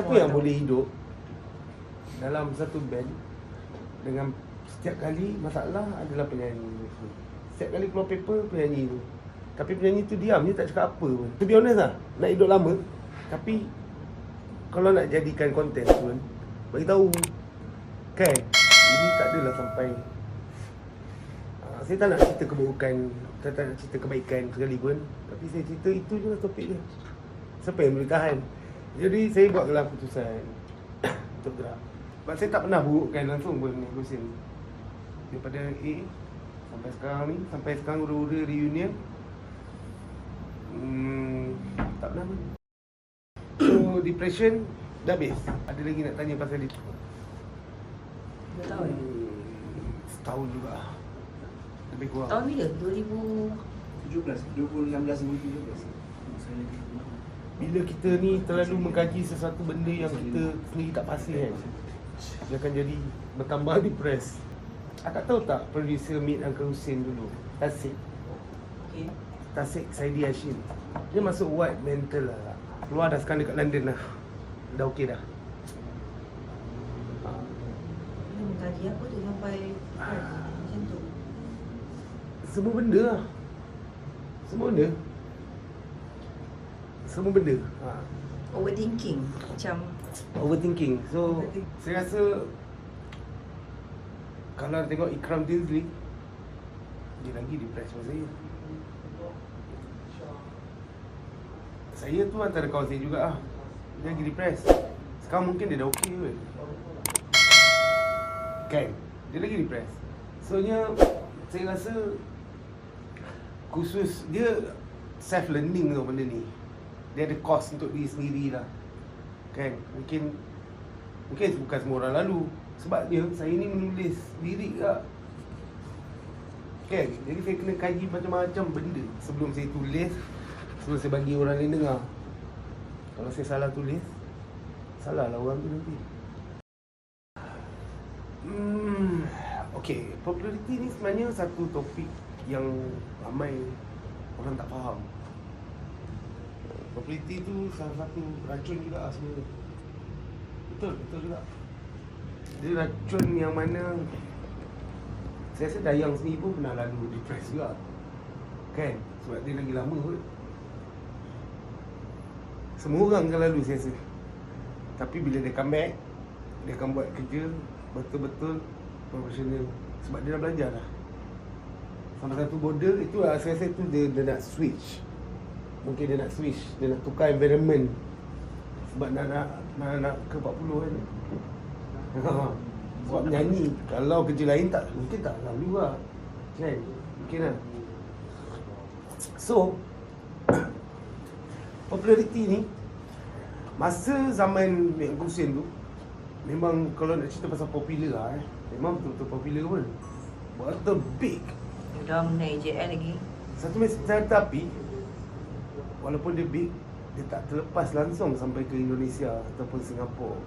siapa yang boleh hidup dalam satu band dengan setiap kali masalah adalah penyanyi. Setiap kali keluar paper, penyanyi tu. Tapi penyanyi tu diam, dia tak cakap apa pun. To be honest lah, nak hidup lama. Tapi kalau nak jadikan konten pun, bagi tahu kan, ini tak adalah sampai saya tak nak cerita keburukan, saya tak nak cerita kebaikan sekali pun. Tapi saya cerita itu je lah topik dia. Siapa yang boleh tahan? Jadi saya buatlah keputusan untuk gerak. Sebab saya tak pernah burukkan langsung pun negotiation daripada A sampai sekarang ni, sampai sekarang ura-ura reunion. Tak pernah pun. So depression dah habis. Ada lagi nak tanya pasal dia? 2 tahun? Setahun juga. Lebih kurang. Tahun bila? 2016 Bila kita ni terlalu mengkaji sesuatu benda yang kita sendiri tak pasti kan, dia akan jadi bertambah depres. Akak tahu tak producer Meet Uncle Hussein dulu? Tasik. Okay. Tasik Saidi Hashim. Dia masuk ward mental lah. Keluar dah sekarang dekat London lah. Dah okey dah. Dia mengkaji apa tu sampai macam tu? Semua benda lah. Semua benda. Semua benda. Overthinking macam Overthinking. So saya rasa kalau tengok Ikram Dizli, dia lagi depressed macam saya. Saya tu antara kawan saya juga lah. Dia lagi depressed. Sekarang mungkin dia dah okey ke. Kan? Dia lagi depressed. Soalnya saya rasa khusus dia self learning tau benda ni. Dia ada course untuk diri sendiri lah. Kan? Mungkin bukan semua orang lalu. Sebabnya saya ni menulis lirik tak. Kan? Jadi saya kena kaji macam-macam benda sebelum saya tulis, sebelum saya bagi orang lain dengar. Kalau saya salah tulis, salah lah orang tu nanti. Okay, populariti ni sebenarnya satu topik yang ramai orang tak faham. Populariti tu salah satu racun juga sebenarnya. Betul juga. Dia racun yang mana saya rasa Dayang sendiri pun pernah lalu depress juga. Kan? Sebab dia lagi lama kot. Semua orang akan lalu saya rasa. Tapi bila dia comeback, dia akan buat kerja betul-betul profesional. Sebab dia dah belajar dah. Sampai satu border, itu lah saya rasa tu dia nak switch. Mungkin dia nak switch, dia nak tukar environment. Sebab nak ke 40 kan. Sebab menyanyi, kalau kerja lain tak, mungkin tak lalu lah. Kan? Mungkin lah. So populariti ni masa zaman Mek Hussein tu, memang kalau nak cerita pasal popular lah memang betul-betul popular pun. Betul big. dah mengenai JL lagi. Satu mesej, tapi walaupun dia big, dia tak terlepas langsung sampai ke Indonesia ataupun Singapura.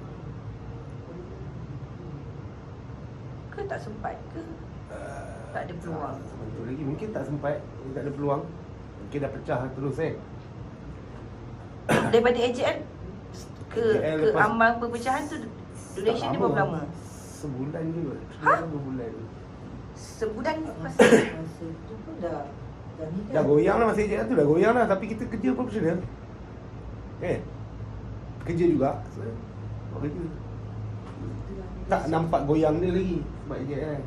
Ke tak sempat ke? Tak ada peluang. Betul lagi, mungkin tak sempat, mungkin tak ada peluang. Mungkin dah pecah terus kan. Daripada AJL ke lepas ambang perpecahan tu, duration dia berapa lama? Sebulan je kot. Ha? 2 bulan. Sebulan pasal Masa tu pun dah ni kan. Dah goyang lah masa AJL tu, dah goyang lah. Tapi kita kerja profesional. Kan? Kerja juga. Buat kerja. Tak nampak goyang dia lagi sebab AJL.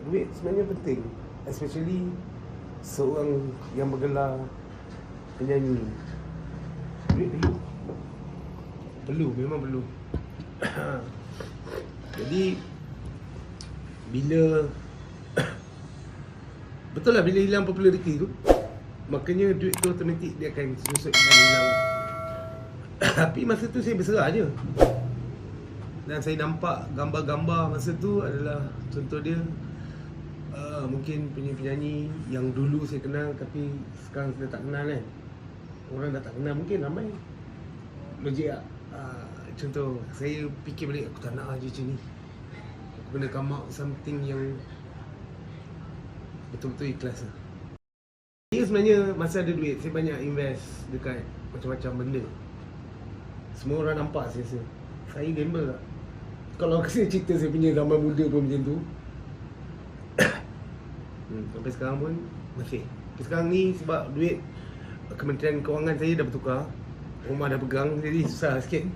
Duit sebenarnya penting, especially seorang yang bergelar penyanyi. Duit perlu, memang perlu. Jadi bila betul lah, bila hilang populariti tu, makanya duit tu automatik dia akan susut dan hilang. Tapi masa tu saya berserah je. Dan saya nampak gambar-gambar masa tu adalah contoh dia. Mungkin penyanyi-penyanyi yang dulu saya kenal tapi sekarang saya tak kenal kan. Orang dah tak kenal, mungkin ramai. Logik tak? Contoh, saya fikir balik, aku tak nak je macam ni. Aku kena come out something yang betul-betul ikhlas lah. Saya sebenarnya masa ada duit, saya banyak invest dekat macam-macam benda. Semua orang nampak saya rasa. Saya gamble tak? Kalau saya cerita saya punya zaman muda pun macam tu. Sampai sekarang pun masih. Tapi sekarang ni sebab duit Kementerian Kewangan saya dah bertukar, rumah dah pegang, jadi susah sikit.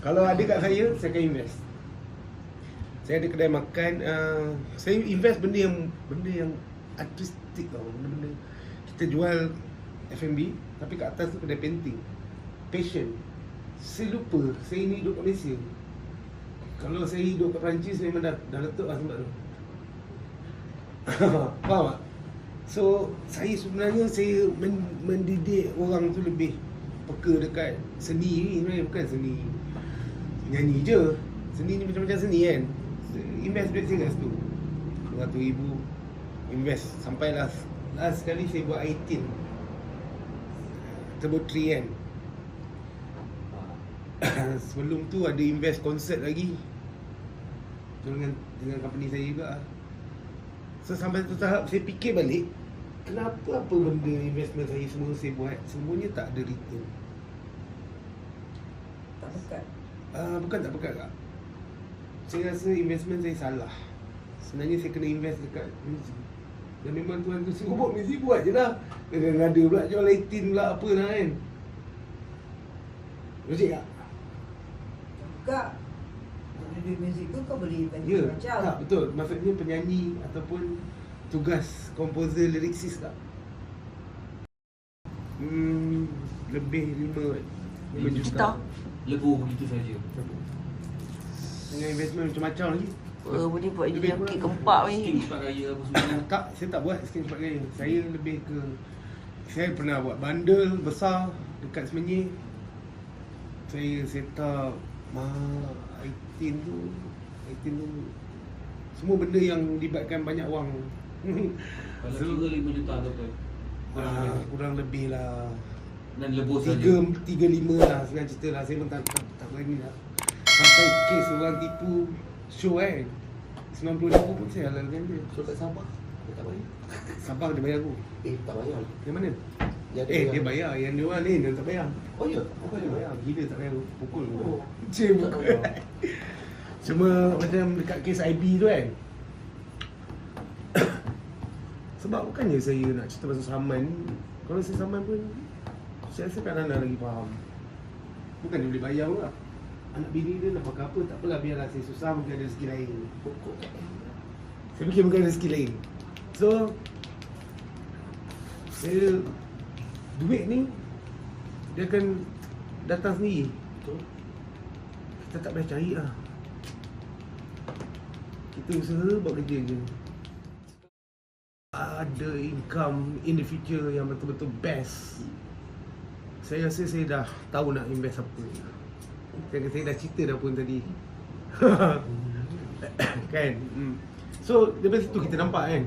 Kalau ada kat saya akan invest. Saya ada kedai makan, saya invest benda yang artistik tau. Benda-benda kita jual F&B, tapi kat atas tu kedai painting. Passion. Saya lupa, saya ni duduk kat Malaysia. Kalau saya hidup kat Perancis memang dah letup lah sebab tu. Faham tak? So, saya sebenarnya mendidik orang tu lebih peka dekat seni ni. Sebenarnya bukan seni nyanyi je. Seni ni macam-macam seni kan. Invest duit saya kat situ, RM200,000 invest. Sampai last sekali saya buat 18 Turbo 3 kan. Sebelum tu ada invest konsert lagi dengan company saya juga. So sampai tu tahap saya fikir balik, kenapa apa benda investment saya semua saya buat, semuanya tak ada return. Tak pekat. Bukan tak pekat kak. Saya rasa investment saya salah. Sebenarnya saya kena invest dekat muzik. Dan memang Tuhan tu suruh buat muzik, buat je lah. Dengan ada pula jual 18 pula apa lah kan. Logik tak? Kak, duit muzik tu kau beli Ya, macam. tak betul. Maksudnya penyanyi ataupun tugas komposer lyricist tak? Lebih 5 juta. Juta. Lebur begitu saja. Dengan investment macam-macam lagi. Boleh buat Lebih je kurang. kek gempak Skim ni. cepat raya apa semua. Tak, saya tak buat skim cepat gaya. Saya lebih ke, saya pernah buat bundle besar dekat Semenyih. Saya set up 18 tu semua benda yang libatkan banyak wang. Kalau kira 5 juta tu apa? Kurang lebih lah Dan lebur saja. 3-5 lah senang cerita lah. Saya pun tak berani lah. Sampai kes orang tipu show kan, RM90,000 pun saya halalkan dia. So kat Sabah, dia tak bayar. Sabah dia bayar aku. Tak bayar. Yang mana? Dia ada Dia bayar. Yang dia orang lain dia tak bayar. Oh ya? Apa dia bayar? Gila tak bayar aku. Pukul aku. Oh. Cik pukul. Cuma macam dekat kes IB tu kan. Sebab bukannya saya nak cerita pasal saman. Kalau saya saman pun, saya rasa Kak Nana lagi faham. Bukan dia boleh bayar pula. Anak bini dia nak pakai apa, tak apalah, biarlah saya susah, mungkin ada rezeki lain. Pokok tak bayar. Saya fikir mungkin ada rezeki lain. So, saya, duit ni dia akan datang sendiri. Betul? Kita tak payah cari lah. Kita usaha buat kerja je. Ada income in the future yang betul-betul best. Saya rasa saya dah tahu nak invest apa. Saya dah cerita dah pun tadi. Kan? So, daripada situ kita nampak kan.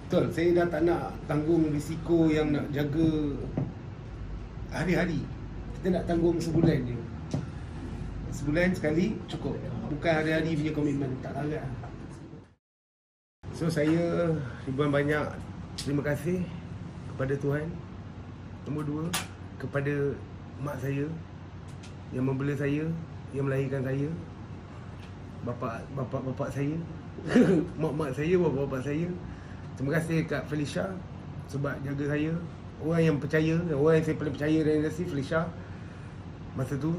Betul, saya dah tak nak tanggung risiko yang nak jaga hari-hari. Kita nak tanggung sebulan je. Sebulan sekali cukup. Bukan hari-hari punya komitmen, tak larat. So saya ribuan banyak terima kasih kepada Tuhan. Nombor 2, kepada mak saya yang membela saya, yang melahirkan saya. Bapa saya, mak saya, bapa saya. Terima kasih Kak Felicia sebab jaga saya. Orang yang percaya, orang yang saya paling percaya dalam industri, Felicia masa tu.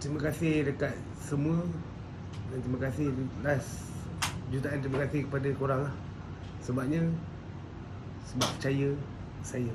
Terima kasih dekat semua. Dan terima kasih last jutaan terima kasih kepada korang lah. Sebab percaya saya.